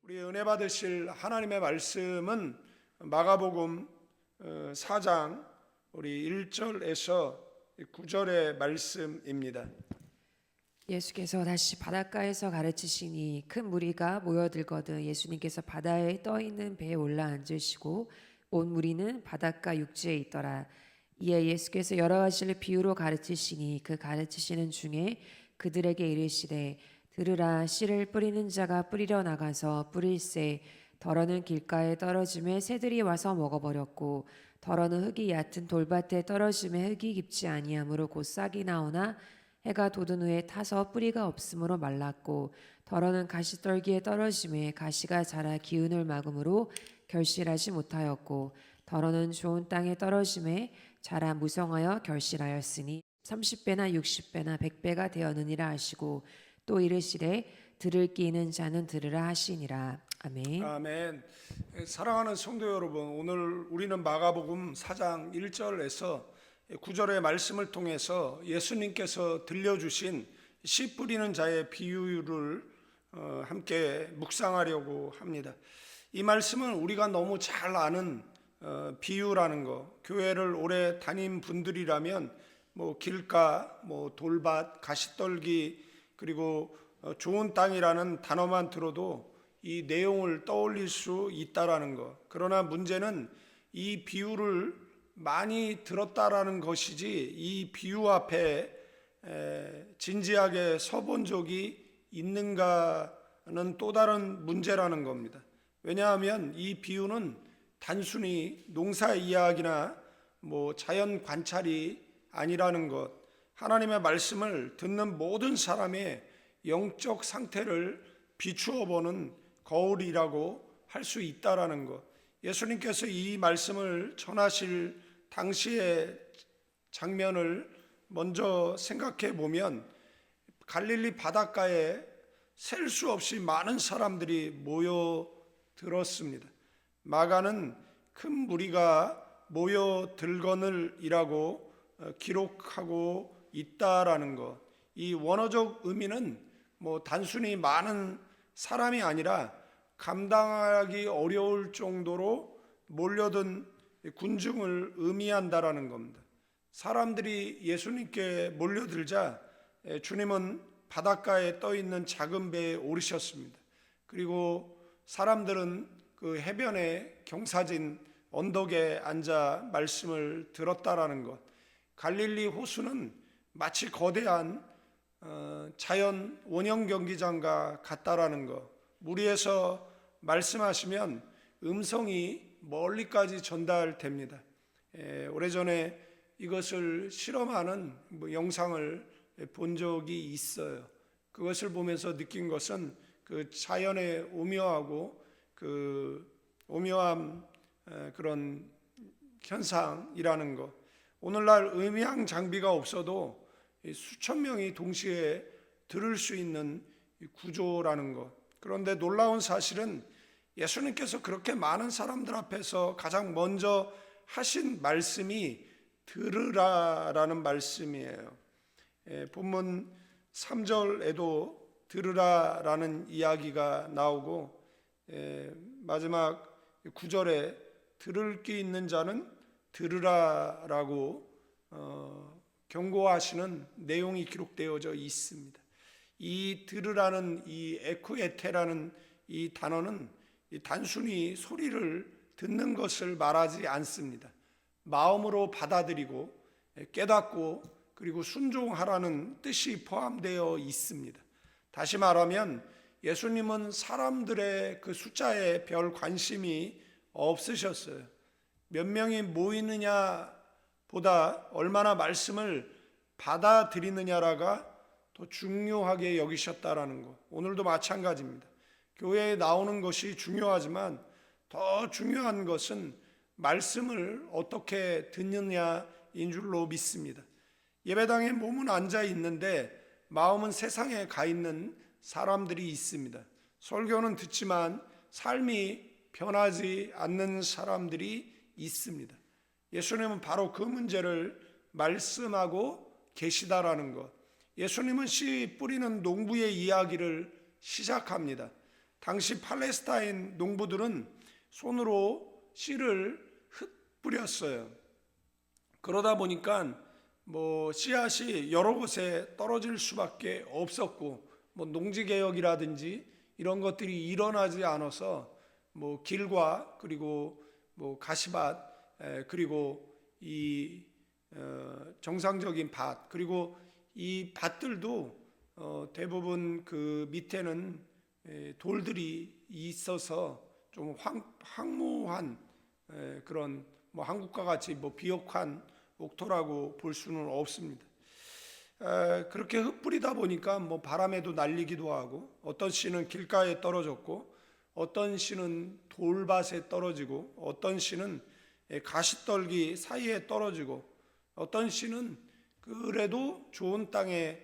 우리 은혜 받으실 하나님의 말씀은 마가복음 4장 우리 1절에서 9절의 말씀입니다. 예수께서 다시 바닷가에서 가르치시니 큰 무리가 모여들거든 예수님께서 바다에 떠 있는 배에 올라 앉으시고 온 무리는 바닷가 육지에 있더라. 이에 예수께서 여러 가지를 비유로 가르치시니 그 가르치시는 중에 그들에게 이르시되 들으라. 씨를 뿌리는 자가 뿌리러 나가서 뿌릴새 덜어는 길가에 떨어짐에 새들이 와서 먹어버렸고 덜어는 흙이 얕은 돌밭에 떨어짐에 흙이 깊지 아니하므로 곧 싹이 나오나 해가 돋은 후에 타서 뿌리가 없으므로 말랐고 덜어는 가시떨기에 떨어짐에 가시가 자라 기운을 막음으로 결실하지 못하였고 덜어는 좋은 땅에 떨어짐에 자라 무성하여 결실하였으니 30배나 60배나 100배가 되었느니라 하시고 또 이르시되 들을 귀 있는 자는 들으라 하시니라. 아멘. 아멘. 사랑하는 성도 여러분, 오늘 우리는 마가복음 4장 1절에서 9절의 말씀을 통해서 예수님께서 들려주신 씨 뿌리는 자의 비유를 함께 묵상하려고 합니다. 이 말씀은 우리가 너무 잘 아는 비유라는 거, 교회를 오래 다닌 분들이라면 길가, 돌밭, 가시떨기, 그리고 좋은 땅이라는 단어만 들어도 이 내용을 떠올릴 수 있다라는 것. 그러나 문제는 이 비유를 많이 들었다라는 것이지 이 비유 앞에 진지하게 서본 적이 있는가는 또 다른 문제라는 겁니다. 왜냐하면 이 비유는 단순히 농사 이야기나 자연 관찰이 아니라는 것, 하나님의 말씀을 듣는 모든 사람의 영적 상태를 비추어 보는 거울이라고 할 수 있다라는 것. 예수님께서 이 말씀을 전하실 당시의 장면을 먼저 생각해 보면 갈릴리 바닷가에 셀 수 없이 많은 사람들이 모여들었습니다. 마가는 큰 무리가 모여들거늘이라고 기록하고 있다라는 것. 이 원어적 의미는 단순히 많은 사람이 아니라 감당하기 어려울 정도로 몰려든 군중을 의미한다라는 겁니다. 사람들이 예수님께 몰려들자 주님은 바닷가에 떠 있는 작은 배에 오르셨습니다. 그리고 사람들은 그 해변에 경사진 언덕에 앉아 말씀을 들었다라는 것. 갈릴리 호수는 마치 거대한 자연 원형 경기장과 같다라는 것. 무리에서 말씀하시면 음성이 멀리까지 전달됩니다. 오래전에 이것을 실험하는 영상을 본 적이 있어요. 그것을 보면서 느낀 것은 그 자연의 오묘하고 그 오묘한 그런 현상이라는 것. 오늘날 음향 장비가 없어도 수천 명이 동시에 들을 수 있는 구조라는 것. 그런데 놀라운 사실은 예수님께서 그렇게 많은 사람들 앞에서 가장 먼저 하신 말씀이 들으라라는 말씀이에요. 본문 3절에도 들으라라는 이야기가 나오고 마지막 9절에 들을 귀 있는 자는 들으라라고 경고하시는 내용이 기록되어져 있습니다. 이 들으라는 이 에쿠에테라는 이 단어는 단순히 소리를 듣는 것을 말하지 않습니다. 마음으로 받아들이고 깨닫고 그리고 순종하라는 뜻이 포함되어 있습니다. 다시 말하면 예수님은 사람들의 그 숫자에 별 관심이 없으셨어요. 몇 명이 모이느냐 보다 얼마나 말씀을 받아들이느냐가 더 중요하게 여기셨다라는 것. 오늘도 마찬가지입니다. 교회에 나오는 것이 중요하지만 더 중요한 것은 말씀을 어떻게 듣느냐인 줄로 믿습니다. 예배당에 몸은 앉아 있는데 마음은 세상에 가 있는 사람들이 있습니다. 설교는 듣지만 삶이 변하지 않는 사람들이 있습니다. 예수님은 바로 그 문제를 말씀하고 계시다라는 것. 예수님은 씨 뿌리는 농부의 이야기를 시작합니다. 당시 팔레스타인 농부들은 손으로 씨를 흩뿌렸어요. 그러다 보니까 씨앗이 여러 곳에 떨어질 수밖에 없었고, 농지개혁이라든지 이런 것들이 일어나지 않아서 길과 그리고 가시밭, 그리고 이 정상적인 밭, 그리고 이 밭들도 대부분 그 밑에는 돌들이 있어서 좀 황무한 그런 한국과 같이 비옥한 옥토라고 볼 수는 없습니다. 그렇게 흩뿌리다 보니까 바람에도 날리기도 하고, 어떤 씨는 길가에 떨어졌고, 어떤 씨는 돌밭에 떨어지고, 어떤 씨는 가시떨기 사이에 떨어지고, 어떤 씨는 그래도 좋은 땅에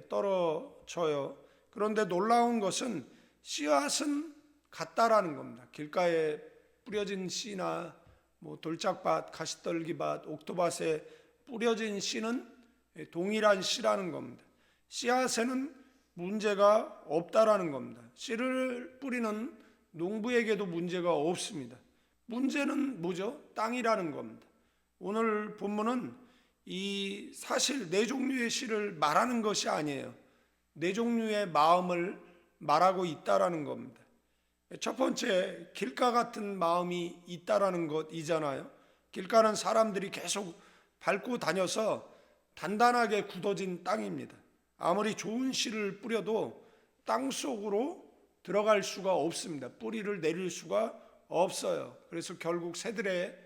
떨어져요. 그런데 놀라운 것은 씨앗은 같다라는 겁니다. 길가에 뿌려진 씨나 돌짝밭, 가시떨기밭, 옥토밭에 뿌려진 씨는 동일한 씨라는 겁니다. 씨앗에는 문제가 없다라는 겁니다. 씨를 뿌리는 농부에게도 문제가 없습니다. 문제는 뭐죠? 땅이라는 겁니다. 오늘 본문은 이 사실 네 종류의 씨를 말하는 것이 아니에요. 네 종류의 마음을 말하고 있다라는 겁니다. 첫 번째, 길가 같은 마음이 있다라는 것이잖아요. 길가는 사람들이 계속 밟고 다녀서 단단하게 굳어진 땅입니다. 아무리 좋은 씨를 뿌려도 땅 속으로 들어갈 수가 없습니다. 뿌리를 내릴 수가 없어요. 그래서 결국 새들의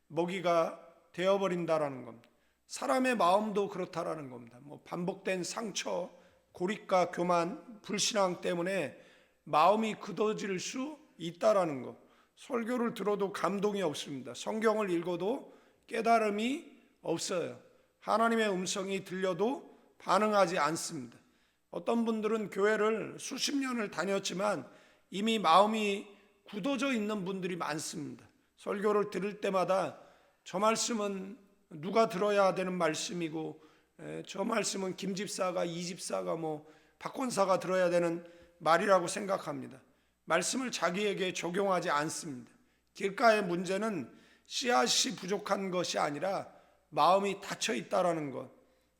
먹이가 되어버린다라는 겁니다. 사람의 마음도 그렇다라는 겁니다. 반복된 상처, 고립과 교만, 불신앙 때문에 마음이 굳어질 수 있다라는 것. 설교를 들어도 감동이 없습니다. 성경을 읽어도 깨달음이 없어요. 하나님의 음성이 들려도 반응하지 않습니다. 어떤 분들은 교회를 수십 년을 다녔지만 이미 마음이 굳어져 있는 분들이 많습니다. 설교를 들을 때마다 저 말씀은 누가 들어야 되는 말씀이고, 저 말씀은 김 집사가, 이 집사가, 박 권사가 들어야 되는 말이라고 생각합니다. 말씀을 자기에게 적용하지 않습니다. 길가의 문제는 씨앗이 부족한 것이 아니라 마음이 닫혀 있다라는 것.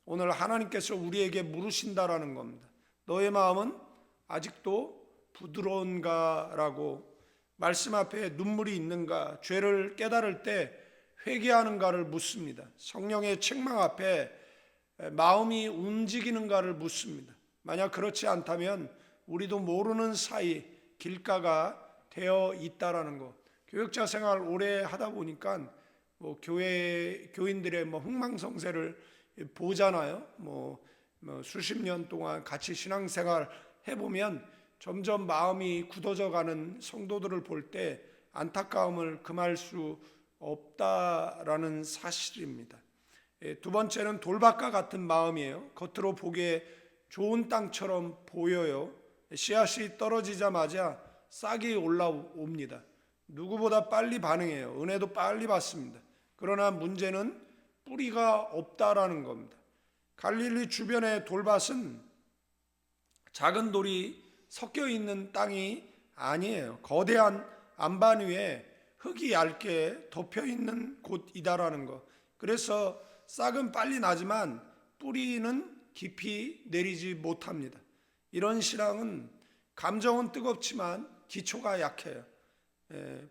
오늘 하나님께서 우리에게 물으신다라는 겁니다. 너의 마음은 아직도 부드러운가라고, 말씀 앞에 눈물이 있는가, 죄를 깨달을 때 회개하는가를 묻습니다. 성령의 책망 앞에 마음이 움직이는가를 묻습니다. 만약 그렇지 않다면 우리도 모르는 사이 길가가 되어 있다라는 것. 교역자 생활 오래 하다 보니까 교인들의 흥망성쇠를 보잖아요. 수십 년 동안 같이 신앙생활 해보면 점점 마음이 굳어져가는 성도들을 볼 때 안타까움을 금할 수 없다라는 사실입니다. 두 번째는 돌밭과 같은 마음이에요. 겉으로 보기에 좋은 땅처럼 보여요. 씨앗이 떨어지자마자 싹이 올라옵니다. 누구보다 빨리 반응해요. 은혜도 빨리 받습니다. 그러나 문제는 뿌리가 없다라는 겁니다. 갈릴리 주변의 돌밭은 작은 돌이 섞여 있는 땅이 아니에요. 거대한 안반 위에 흙이 얇게 덮여 있는 곳이다라는 것. 그래서 싹은 빨리 나지만 뿌리는 깊이 내리지 못합니다. 이런 신앙은 감정은 뜨겁지만 기초가 약해요.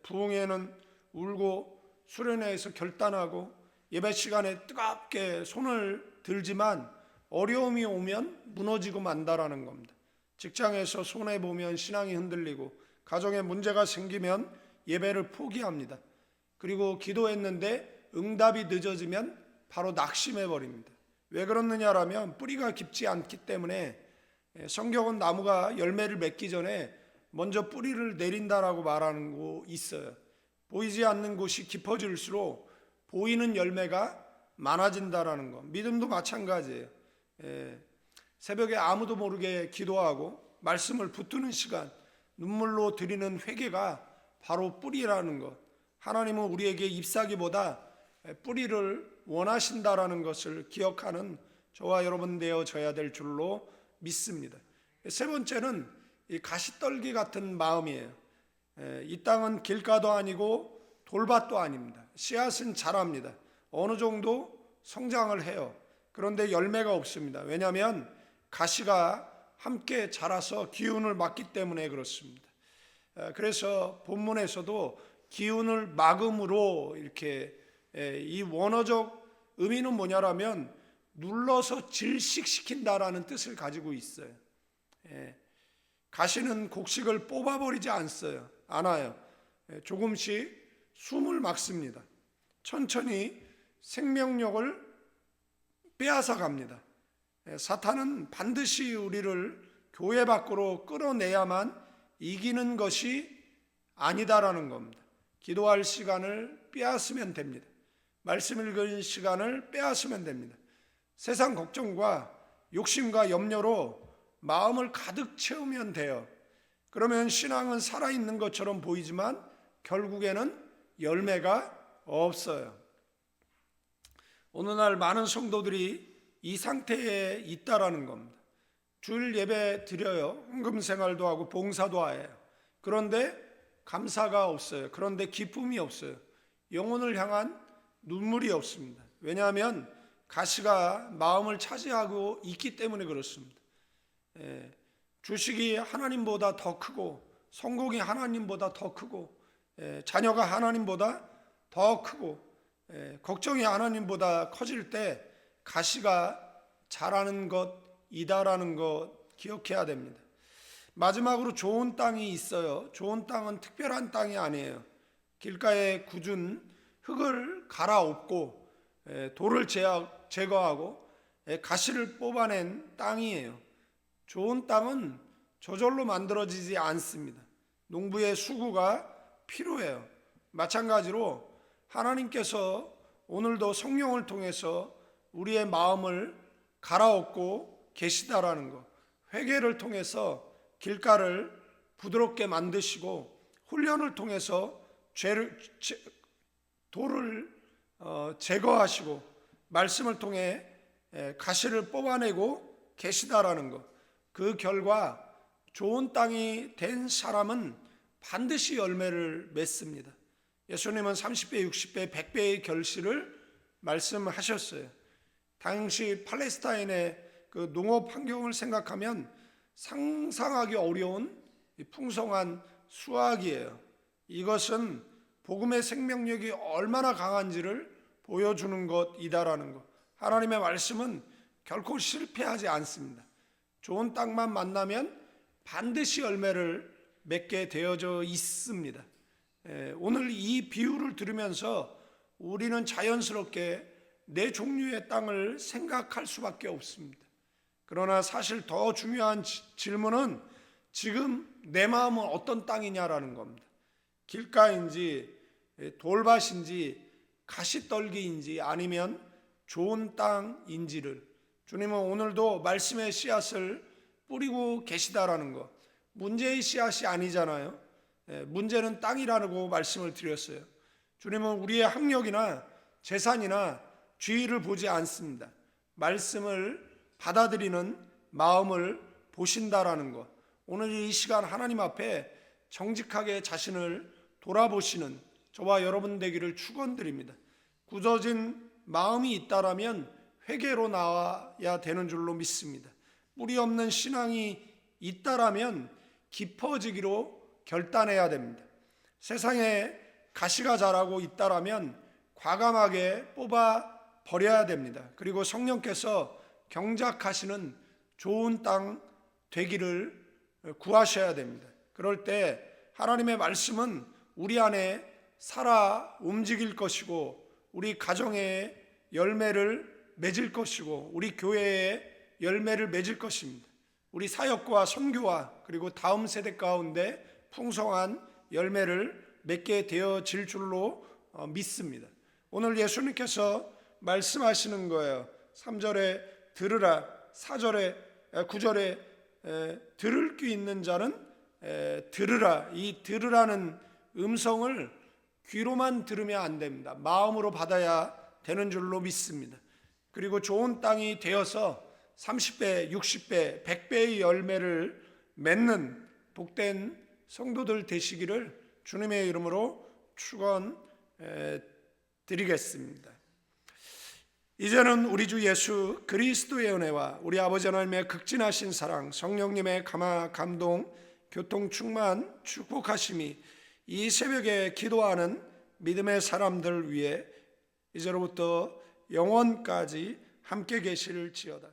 부흥회는 울고 수련회에서 결단하고 예배 시간에 뜨겁게 손을 들지만 어려움이 오면 무너지고 만다라는 겁니다. 직장에서 손해보면 신앙이 흔들리고, 가정에 문제가 생기면 예배를 포기합니다. 그리고 기도했는데 응답이 늦어지면 바로 낙심해버립니다. 왜 그렇느냐라면 뿌리가 깊지 않기 때문에. 성경은 나무가 열매를 맺기 전에 먼저 뿌리를 내린다라고 말하는 거 있어요. 보이지 않는 곳이 깊어질수록 보이는 열매가 많아진다라는 거. 믿음도 마찬가지예요. 새벽에 아무도 모르게 기도하고 말씀을 붙드는 시간, 눈물로 드리는 회개가 바로 뿌리라는 것. 하나님은 우리에게 잎사귀보다 뿌리를 원하신다라는 것을 기억하는 저와 여러분 되어져야 될 줄로 믿습니다. 세 번째는 이 가시떨기 같은 마음이에요. 이 땅은 길가도 아니고 돌밭도 아닙니다. 씨앗은 자랍니다. 어느 정도 성장을 해요. 그런데 열매가 없습니다. 왜냐하면 가시가 함께 자라서 기운을 막기 때문에 그렇습니다. 그래서 본문에서도 기운을 막음으로 이렇게 이 원어적 의미는 뭐냐라면 눌러서 질식시킨다라는 뜻을 가지고 있어요. 가시는 곡식을 뽑아버리지 않아요. 조금씩 숨을 막습니다. 천천히 생명력을 빼앗아 갑니다. 사탄은 반드시 우리를 교회 밖으로 끌어내야만 이기는 것이 아니다라는 겁니다. 기도할 시간을 빼앗으면 됩니다. 말씀 읽을 시간을 빼앗으면 됩니다. 세상 걱정과 욕심과 염려로 마음을 가득 채우면 돼요. 그러면 신앙은 살아있는 것처럼 보이지만 결국에는 열매가 없어요. 오늘날 많은 성도들이 이 상태에 있다라는 겁니다. 주일 예배 드려요. 헌금 생활도 하고 봉사도 해요. 그런데 감사가 없어요. 그런데 기쁨이 없어요. 영혼을 향한 눈물이 없습니다. 왜냐하면 가시가 마음을 차지하고 있기 때문에 그렇습니다. 주식이 하나님보다 더 크고 성공이 하나님보다 더 크고 자녀가 하나님보다 더 크고 걱정이 하나님보다 커질 때 가시가 자라는 것이다라는 것 기억해야 됩니다. 마지막으로 좋은 땅이 있어요. 좋은 땅은 특별한 땅이 아니에요. 길가에 굳은 흙을 갈아엎고 돌을 제거하고 가시를 뽑아낸 땅이에요. 좋은 땅은 저절로 만들어지지 않습니다. 농부의 수고가 필요해요. 마찬가지로 하나님께서 오늘도 성령을 통해서 우리의 마음을 갈아엎고 계시다라는 것, 회개를 통해서 길가를 부드럽게 만드시고 훈련을 통해서 돌을 제거하시고 말씀을 통해 가시를 뽑아내고 계시다라는 것, 그 결과 좋은 땅이 된 사람은 반드시 열매를 맺습니다. 예수님은 30배, 60배, 100배의 결실을 말씀하셨어요. 당시 팔레스타인의 그 농업 환경을 생각하면 상상하기 어려운 풍성한 수확이에요. 이것은 복음의 생명력이 얼마나 강한지를 보여주는 것이다라는 것. 하나님의 말씀은 결코 실패하지 않습니다. 좋은 땅만 만나면 반드시 열매를 맺게 되어져 있습니다. 오늘 이 비유를 들으면서 우리는 자연스럽게 네 종류의 땅을 생각할 수밖에 없습니다. 그러나 사실 더 중요한 질문은 지금 내 마음은 어떤 땅이냐라는 겁니다. 길가인지 돌밭인지 가시떨기인지 아니면 좋은 땅인지를 주님은 오늘도 말씀의 씨앗을 뿌리고 계시다라는 것. 문제의 씨앗이 아니잖아요. 문제는 땅이라고 말씀을 드렸어요. 주님은 우리의 학력이나 재산이나 지위를 보지 않습니다. 말씀을 받아들이는 마음을 보신다라는 것. 오늘 이 시간 하나님 앞에 정직하게 자신을 돌아보시는 저와 여러분 되기를 축원드립니다. 굳어진 마음이 있다라면 회개로 나와야 되는 줄로 믿습니다. 뿌리 없는 신앙이 있다라면 깊어지기로 결단해야 됩니다. 세상에 가시가 자라고 있다라면 과감하게 뽑아 버려야 됩니다. 그리고 성령께서 경작하시는 좋은 땅 되기를 구하셔야 됩니다. 그럴 때 하나님의 말씀은 우리 안에 살아 움직일 것이고 우리 가정에 열매를 맺을 것이고 우리 교회에 열매를 맺을 것입니다. 우리 사역과 선교와 그리고 다음 세대 가운데 풍성한 열매를 맺게 되어질 줄로 믿습니다. 오늘 예수님께서 말씀하시는 거예요. 3절에 들으라, 4절에 9절에 들을 귀 있는 자는 들으라. 이 들으라는 음성을 귀로만 들으면 안 됩니다. 마음으로 받아야 되는 줄로 믿습니다. 그리고 좋은 땅이 되어서 30배, 60배, 100배의 열매를 맺는 복된 성도들 되시기를 주님의 이름으로 축원드리겠습니다. 이제는 우리 주 예수 그리스도의 은혜와 우리 아버지 하나님의 극진하신 사랑, 성령님의 감동, 교통 충만, 축복하심이 이 새벽에 기도하는 믿음의 사람들 위해 이제로부터 영원까지 함께 계실지어다.